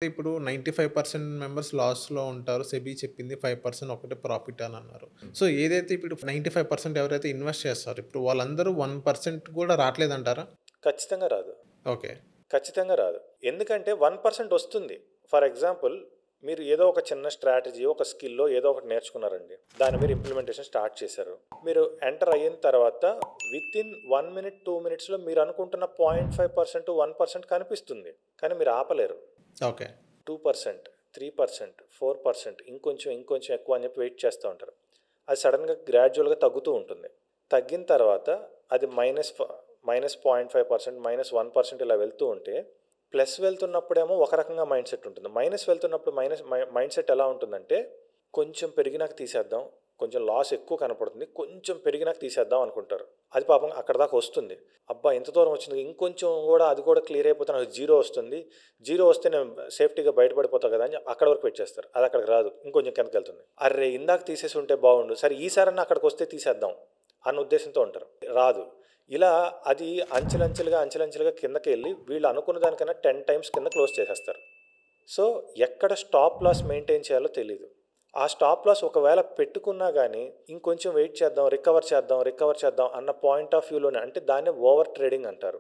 ఇప్పుడు 95% మెంబర్స్ లాస్‌లో ఉంటారు. సెబీ చెప్పింది 5% ఒకటే ప్రాఫిట్ అని అన్నారు. సో, ఏదైతే ఇప్పుడు 95% ఎవరైతే ఇన్వెస్ట్ చేస్తారో ఇప్పుడు వాళ్ళందరూ 1% కూడా రాట్లేదంటారా? ఖచ్చితంగా రాదు. ఓకే. ఖచ్చితంగా రాదు. ఎందుకంటే 1% వస్తుంది. ఫర్ ఎగ్జాంపుల్ మీరు ఏదో ఒక చిన్న స్ట్రాటజీ, ఒక స్కిల్లో ఏదో ఒకటి నేర్చుకున్నారండి. దాన్ని మీరు ఇంప్లిమెంటేషన్ స్టార్ట్ చేశారు. మీరు ఎంటర్ అయిన తర్వాత వితిన్ 1 మినిట్, 2 మినిట్స్‌లో మీరు అనుకుంటున్న 0.5%, 1% కనిపిస్తుంది. కానీ మీరు ఆపలేరు. ఓకే. 2%, 3%, 4% ఇంకొంచెం, ఇంకొంచెం ఎక్కువ అని చెప్పి వెయిట్ చేస్తూ ఉంటారు. అది సడెన్‌గా గ్రాడ్యువల్‌గా తగ్గుతూ ఉంటుంది. తగ్గిన తర్వాత అది -0.5%, -1% ఇలా వెళ్తూ ఉంటే, ప్లస్ వెళ్తున్నప్పుడేమో ఒక రకంగా మైండ్ సెట్ ఉంటుంది. మైనస్ వెళ్తున్నప్పుడు మైండ్ సెట్ ఎలా ఉంటుందంటే, కొంచెం పెరిగినాక తీసేద్దాం, కొంచెం లాస్ ఎక్కువ కనపడుతుంది, కొంచెం పెరిగినాక తీసేద్దాం అనుకుంటారు. అది పాపం అక్కడి దాకా వస్తుంది. అబ్బా! ఇంత దూరం వచ్చింది, ఇంకొంచెం కూడా అది కూడా క్లియర్ అయిపోతే నాకు జీరో వస్తుంది. జీరో వస్తే నేను సేఫ్టీగా బయటపడిపోతా కదా అని అక్కడి వరకు పెట్టేస్తారు. అది అక్కడికి రాదు. ఇంకొంచెం కిందకెళ్తుంది. అర్రే! ఇందాక తీసేసి ఉంటే బాగుండు. సరే ఈసారన్నా అక్కడికి వస్తే తీసేద్దాం అన్న ఉద్దేశంతో ఉంటారు. రాదు. ఇలా అది అంచెలంచెలుగా, అంచెలంచెలుగా కిందకెళ్ళి వీళ్ళు అనుకున్న దానికన్నా 10 టైమ్స్ కింద క్లోజ్ చేసేస్తారు. సో, ఎక్కడ స్టాప్ లాస్ మెయింటైన్ చేయాలో తెలీదు. ఆ స్టాప్ లాస్ ఒకవేళ పెట్టుకున్నా గానీ, ఇంకొంచెం వెయిట్ చేద్దాం, రికవర్ చేద్దాం, రికవర్ చేద్దాం అన్న పాయింట్ ఆఫ్ వ్యూలోనే అంటే దాన్నే ఓవర్ ట్రేడింగ్ అంటారు.